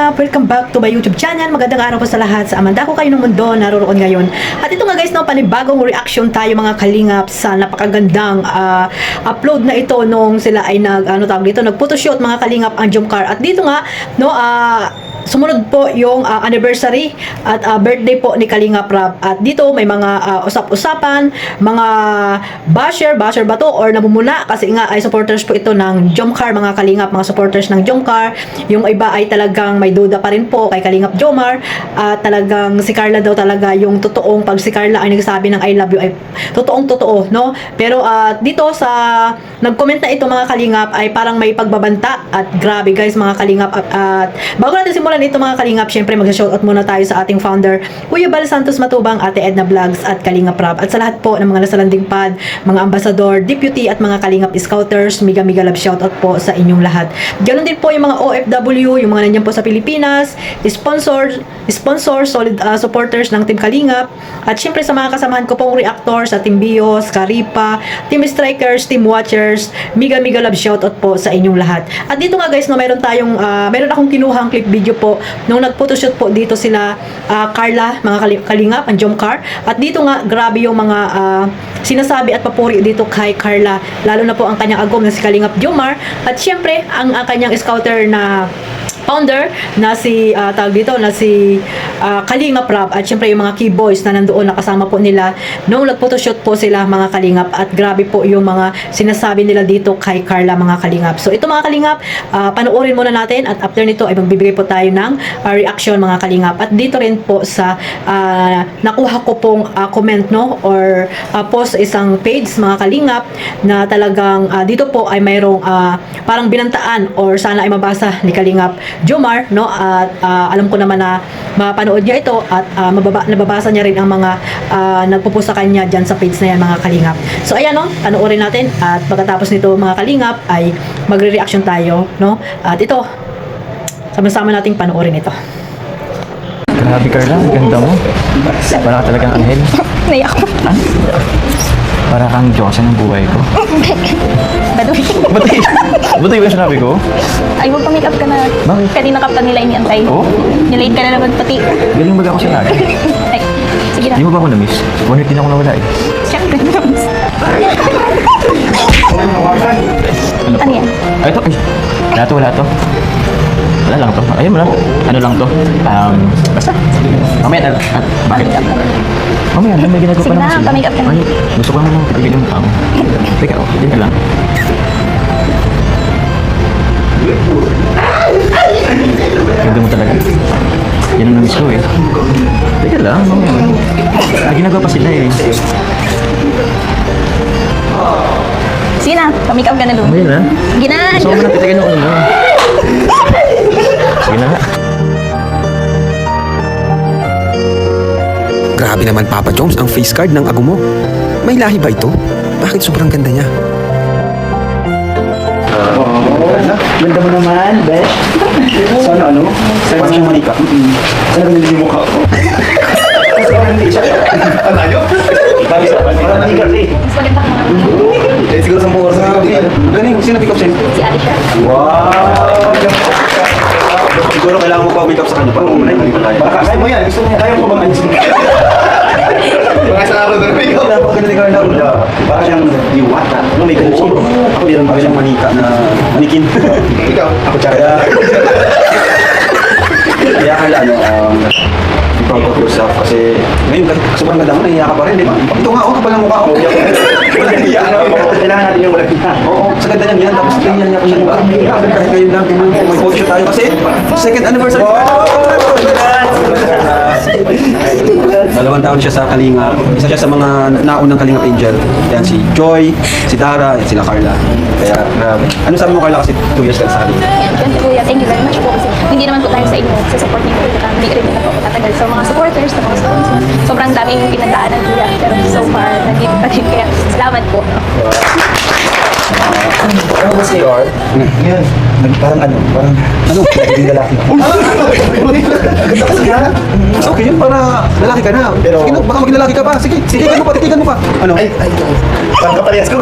Kalingap! Welcome back to my YouTube channel. Magandang araw po sa lahat. Sa amanda ko kayo ng mundo, naroroon ngayon. At ito nga guys, no, panibagong reaction tayo mga Kalingap sa napakagandang upload na ito nung sila ay nag-photoshoot mga Kalingap ang Jomcar. At dito nga, no, sumunod po yung anniversary at birthday po ni Kalingap Rab. At dito may mga usap-usapan, mga basher ba to or namumula kasi nga ay supporters po ito ng Jomcar mga Kalingap, mga supporters ng Jomcar. Yung iba ay talagang may duda pa rin po kay Kalingap Jomar. Talagang si Carla daw talaga yung totoong, pag si Carla ay nagsabi ng I love you ay totoong totoo, no? Pero dito sa nag-comment na ito mga Kalingap ay parang may pagbabanta at grabe guys mga Kalingap. At bago natin simulan ito mga Kalingap, syempre mag-shoutout muna tayo sa ating founder Kuya Bal Santos Matubang, Ate Edna Vlogs at Kalingap Rab. At sa lahat po ng mga nasalanding pad, mga ambassador, deputy at mga Kalingap scouters, mega love shoutout po sa inyong lahat. Ganon din po yung mga OFW, yung mga nandiyan po sa Pilipinas, sponsor, solid supporters ng Team Kalingap. At syempre sa mga kasamahan ko pong reactors, sa Team Bios, Karipa, Team Strikers, Team Watchers, mega love shoutout po sa inyong lahat. At dito nga guys, no, meron akong kinuhang clip video po nung nag-photoshoot po dito sila Carla, mga Kalingap, ang Jomcar. At dito nga, grabe yung mga sinasabi at papuri dito kay Carla, lalo na po ang kanyang agom na si Kalingap Jomar. At syempre, ang kanyang scouter na founder na si Kalingap Rab. At syempre yung mga key boys na nandoon nakasama po nila nung nag-photoshoot po sila mga Kalingap. At grabe po yung mga sinasabi nila dito kay Carla mga Kalingap. So ito mga Kalingap, panoorin muna natin at after nito ay magbibigay po tayo ng reaction mga Kalingap. At dito rin po sa nakuha ko pong comment, no, or post sa isang page mga Kalingap na talagang dito po ay mayroong parang binantaan or sana ay mabasa ni Kalingap Jomar, no, at alam ko naman na mapanood niya ito at nababasa niya rin ang mga nagpo-post sa kanya dyan sa page na yan mga Kalingap. So ayan, no, panoorin natin at pagkatapos nito mga Kalingap ay magre-reaction tayo, no, at ito sama-sama nating panoorin ito. Grabe Carla, ganda mo. Para ka talagang anghel. Naiyak ko. Ha? Para kang Diyosa ng buhay ko. Baduy. Ba't yung sinabi ko? Ay, huwag pa-make up ka na. Bakit? Kanina ka pa nila iniantay. Oo? Nilate ka na naman pati. Galing baga ako sa lagi. Ay, sige na. Di mo ba ako na-miss? 1 week din ako nawala eh. Siyempre. Ano yan? Ay, ito. Ay, wala to. Wala lang to. Ayun mo lang. Ano lang to? Basta. Mamaya at bakit? Mamaya, may ginagawa Sige pa na, naman sila. pa-make up ka na. Ay, gusto ko naman titigil yung tao. Teka, hindi ka lang. Ganda mo talaga. Yan ang namiss ko eh. Teka lang, mamaya. May ginagawa pa sila eh. Sige na, pa-make up ka na doon. Mamaya na. Sige na. Gusto ko na titigil yung ulo. Sige na. Grabe naman Papa Jones ang face card ng ago mo. May lahi ba ito? Bakit sobrang ganda niya? Ganda mo naman, Besh. Sana ano? Sana siyang manika. Sana ganun yung mukha ko. Sana hindi siya. Ano nyo? Parang manika eh. Mas maganda ka mga. Siguro sa mga oras na galing, sino pick up siya? Si Alicia. Wow! Siguro kailangan mo pa make up sa kanya. Baka kaya mo yan. Gusto mo yan. Kaya mo ba bang ayusin? Baka sa araw na make up. Napakaganda ni Carla. Baka siyang diwata. Ano may ganun siya? Ako meron baka siyang manika na manikin. Ikaw? Ako tsaka. Kaya Carla, be proud of yourself kasi ngayon sobrang ganda mo, nahiya ka pa rin, di ba? Ito nga, kapal ang mukha ko. Walang hiya. Kailangan natin yung walang hiya. Oo, sa ganda niyan yan. Tapos tingnan niya ko siya. Kahit kayo lang, may photo tayo kasi second anniversary. 2 taon siya sa Kalingap. Isa siya sa mga naunang Kalingap Angel. Yan si Joy, si Dara, at sila Carla. Kaya grabe. Ano sabi mo Carla kasi 2 years ka sa Kalingap? Yan, kuya. Thank you very much po kasi hindi naman po tayo sa inyo sa support niyo. Hindi rin na po tatagal sa mga supporters, sa mga sponsors. Sobrang daming pinagdaanan kuya. Pero so far, nandito pa rin. Kaya salamat po. Ano ba si Art? Yan. Parang nagiging lalaki. Okay yun, para lalaki ka na. Pero baka maging lalaki ka pa. Sige, titigan mo pa. Ano? Ay, parang kaparehas ko.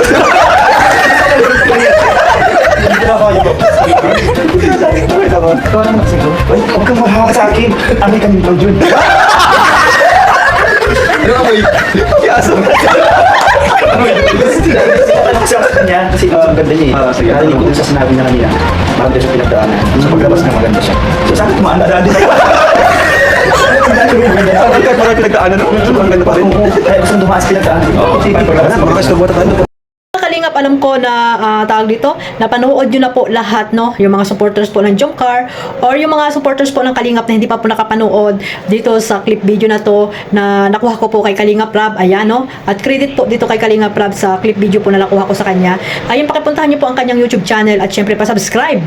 kayo po. Ikaw na magsigaw. Ay, huwag kang mahawak sa akin. Amin kami ikaw, Jun. Ano ka, boy? Yaso. Tanong siya sa kanya kasi ang ganda niya eh. Sige, narinig ko dun sa sinabi niya kanina. Maganda siya pinagdaanan. Sa paglabas na maganda siya. So sabi ko, maandaan din ako. Ang ganda marami pinagdaanan. Ang ganda pa rin. Kaya gusto dumaas pinagdaanan. Mga customer tayo. Kalingap, alam ko na tawag dito, napanood nyo na po lahat, no? Yung mga supporters po ng Jomcar or yung mga supporters po ng Kalingap na hindi pa po nakapanood dito sa clip video na to na nakuha ko po kay Kalingap Rob. Ayan, no? At credit po dito kay Kalingap Rob sa clip video po na nakuha ko sa kanya. Ayun, pakipuntahan nyo po ang kanyang YouTube channel at syempre pa-subscribe.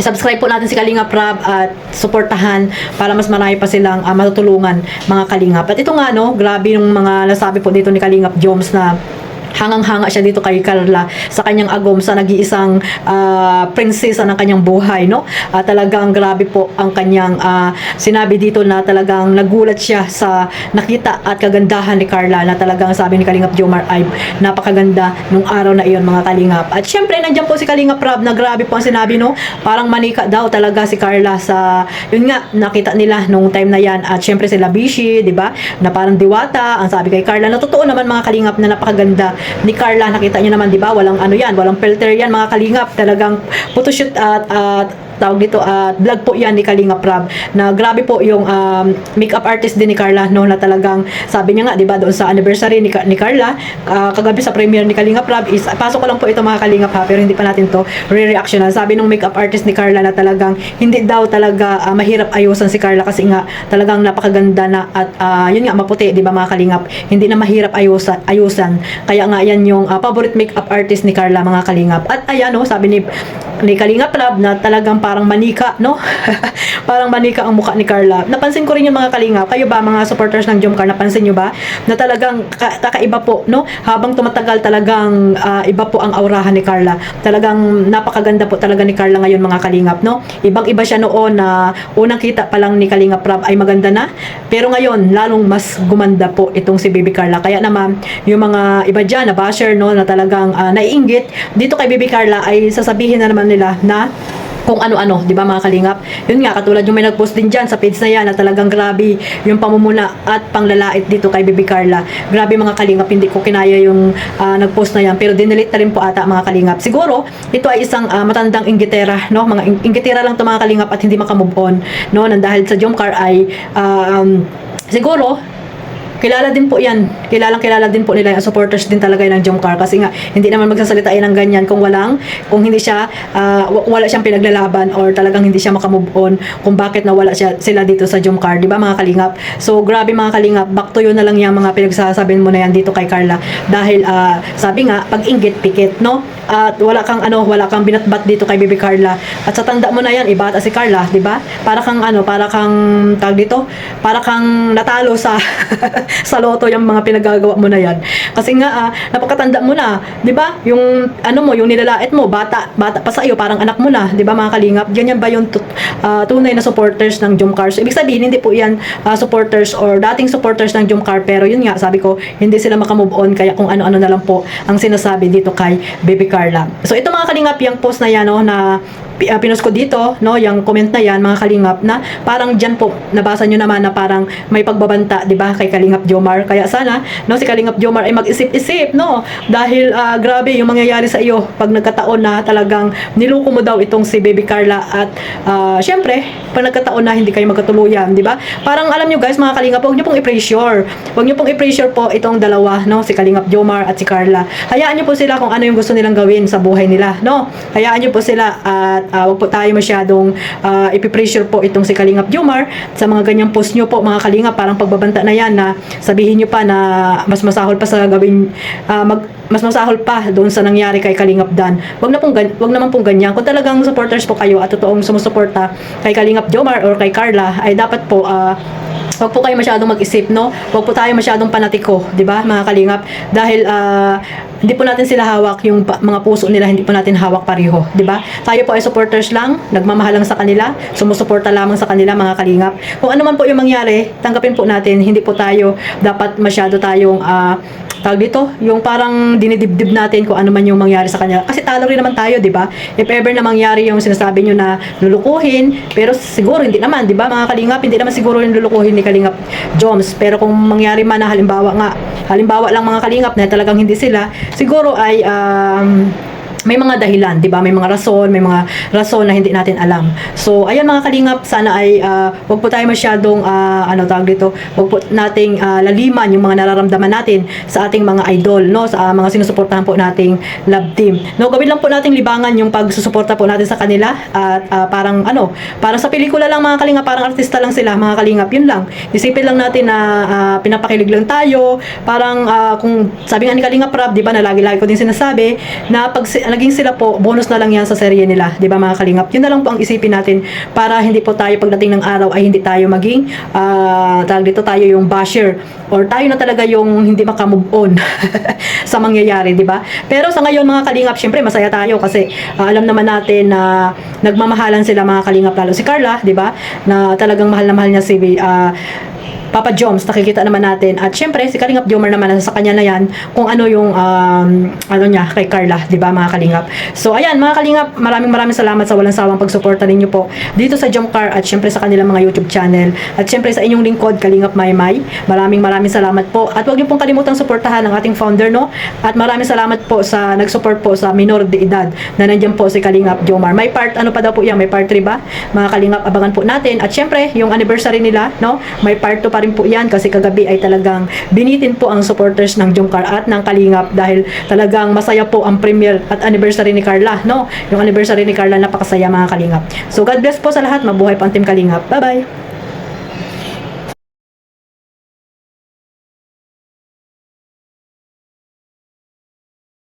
Subscribe po natin si Kalingap Rob at suportahan para mas marami pa silang matutulungan mga Kalingap. At ito nga, no? Grabe yung mga nasabi po dito ni Kalingap Joms na hangang-hanga siya dito kay Carla sa kanyang agom sa nag-iisang prinsesa ng kanyang buhay, no? Talagang grabe po ang kanyang sinabi dito na talagang nagulat siya sa nakita at kagandahan ni Carla na talagang sabi ni Kalingap Jomar ay napakaganda nung araw na iyon mga Kalingap. At syempre nandiyan po si Kalingap Rob na grabe po ang sinabi, no? Parang manika daw talaga si Carla sa yun nga nakita nila nung time na yan at syempre sila Bishi, di ba? Na parang diwata ang sabi kay Carla na totoo naman mga Kalingap na napakaganda ni Carla. Nakita niyo naman, di ba? Walang ano yan, walang filter yan mga Kalingap. Talagang photoshoot at tawag dito at vlog po yan ni Kalingap Rob na grabe po yung makeup artist din ni Carla, no, na talagang sabi niya nga, di ba, doon sa anniversary ni Carla kagabi sa premiere ni Kalingap Rob is pasok ko lang po ito mga Kalingap ha, pero hindi pa natin to re-reactionan. Sabi nung makeup artist ni Carla na talagang hindi daw talaga mahirap ayusan si Carla kasi nga talagang napakaganda na at yun nga maputi, di ba mga Kalingap, hindi na mahirap ayusan kaya nga yan yung favorite makeup artist ni Carla mga Kalingap. At ayan, no, sabi ni Kalingap Rob na talagang parang manika, no? Parang manika ang mukha ni Carla. Napansin ko rin yung mga Kalingap. Kayo ba, mga supporters ng Jomcar, napansin nyo ba? Na talagang kakaiba po, no? Habang tumatagal talagang iba po ang aurahan ni Carla. Talagang napakaganda po talaga ni Carla ngayon mga Kalingap, no? Ibang-iba siya noon na unang kita pa lang ni Kalingap Rob ay maganda na. Pero ngayon, lalong mas gumanda po itong si Baby Carla. Kaya naman, yung mga iba dyan na basher, no? Na talagang naiinggit dito kay Baby Carla ay sasabihin na naman nila na kung ano-ano, di ba mga Kalingap? Yun nga, katulad yung may nag-post din dyan sa page na yan na talagang grabe yung pamumuna at panglalait dito kay Baby Carla. Grabe mga Kalingap, hindi ko kinaya yung nag-post na yan, pero dinelete na rin po ata mga Kalingap. Siguro, ito ay isang matandang inggitera, no? Mga inggitera lang to mga Kalingap at hindi makamove on, no? Nang dahil sa Jomcar ay siguro kilala din po yan. Kilala din po nila yung supporters din talaga ng Jomcar kasi nga hindi naman magsasalita yan ng ganyan kung hindi siya wala siyang pinaglalaban or talagang hindi siya makamove on kung bakit nawala sila dito sa Jomcar, di ba mga Kalingap? So grabe mga Kalingap, back to yun na lang yung mga pinagsasabihin mo na yan dito kay Carla dahil sabi nga pag-inggit pikit, no? At wala kang binatbat dito kay Baby Carla. At sa tanda mo na yan, ibata si Carla, di ba? Para kang tag dito, para kang natalo sa sa loto yung mga pinagagawa mo na yan. Kasi nga napakatanda mo na, 'di ba? Yung yung nilalait mo, bata pa sa iyo, parang anak mo na, 'di ba mga Kalingap? Ganyan ba yung tunay na supporters ng Jomcar? So ibig sabihin hindi po 'yan supporters or dating supporters ng Jomcar, pero yun nga, sabi ko, hindi sila makamove on kaya kung ano-ano na lang po ang sinasabi dito kay Baby Carla. So ito mga Kalingap, yung post na yan, no, na pinost ko dito, no, yung comment na yan mga Kalingap na parang dyan po nabasa nyo naman na parang may pagbabanta, di ba, kay Kalingap Jomar. Kaya sana, no, si Kalingap Jomar ay mag-isip-isip, no, dahil grabe yung mangyayari sa iyo pag nagkataon na talagang niluko mo daw itong si Baby Carla at syempre pag nagkataon na hindi kayo magkatuluyan, di ba? Parang alam nyo guys mga Kalingap, huwag nyo pong i-pressure, po itong dalawa, no, si Kalingap Jomar at si Carla. Hayaan nyo po sila kung ano yung gusto nilang gawin sa buhay nila, no, hayaan nyo po sila at wag po tayo masyadong ipipressure po itong si Kalingap Jomar sa mga ganyang post nyo po mga Kalingap, parang pagbabanta na yan na sabihin nyo pa na mas masahol pa sa gawin, mas masahol pa doon sa nangyari kay Kalingap Dan. Wag naman pong ganyan. Kung talagang supporters po kayo at totoong sumusuporta kay Kalingap Jomar or kay Carla, ay dapat po wag po kayo masyadong mag-isip, no? Wag po tayo masyadong panatiko, 'di ba, mga Kalingap? Dahil hindi po natin sila hawak, yung mga puso nila hindi po natin hawak pareho, 'di ba? Tayo po ay supporters lang, nagmamahal lang sa kanila, sumusuporta lamang sa kanila mga Kalingap. Kung ano man po yung mangyari, tanggapin po natin, hindi po tayo dapat masyado tayong tawag dito, yung parang dinidibdib natin kung ano man yung mangyari sa kanya. Kasi talo rin naman tayo, di ba? If ever na mangyari yung sinasabi nyo na lulukuhin, pero siguro hindi naman, di ba mga kalingap, hindi naman siguro yung lulukuhin ni Kalingap Joms. Pero kung mangyari man na halimbawa lang mga kalingap na talagang hindi sila, siguro ay may mga dahilan, 'di ba? May mga rason na hindi natin alam. So, ayan mga kalingap, sana ay wag po tayo masyadong tawag dito, wag po nating laliman yung mga nararamdaman natin sa ating mga idol, no? Sa mga sinusuportahan po nating love team. No, gawin lang po nating libangan yung pagsusuporta po natin sa kanila at parang sa pelikula lang mga kalingap, parang artista lang sila mga kalingap, yun lang. Isipin lang natin na pinapakilig lang tayo, parang kung sabi nga ni Kalingap Rab, 'di ba, na lagi-lagi ko din sinasabi na pag naging sila po, bonus na lang yan sa serye nila, di ba mga kalingap? Yun na lang po ang isipin natin para hindi po tayo pagdating ng araw ay hindi tayo maging tawag dito, tayo yung basher or tayo na talaga yung hindi makamove on sa mangyayari, di ba? Pero sa ngayon mga kalingap, syempre masaya tayo kasi alam naman natin na nagmamahalan sila mga kalingap, lalo si Carla, di ba? Na talagang mahal na mahal niya si Papa Joms, nakikita naman natin. At syempre, si Kalingap Jomar naman, sa kanya na yan, kung ano yung, niya, kay Carla, di ba mga Kalingap? So, ayan, mga Kalingap, maraming salamat sa walang sawang pagsuporta ninyo po dito sa Jomcar at syempre sa kanilang mga YouTube channel. At syempre sa inyong lingkod, Kalingap Maymay. Maraming salamat po. At huwag niyo pong kalimutang suportahan ang ating founder, no? At maraming salamat po sa nag-support po sa minor de edad na nandiyan po si Kalingap Jomar. May part, pa daw po yan? May part 3 ba? Mga Kalingap, abangan po natin. At syempre, yung anniversary nila, no? May part 2 pa rin po yan kasi kagabi ay talagang binitin po ang supporters ng Jomcar at ng Kalingap dahil talagang masaya po ang premiere at anniversary ni Carla, no? Yung anniversary ni Carla, napakasaya mga Kalingap. So God bless po sa lahat, mabuhay po ang Team Kalingap. Bye-bye!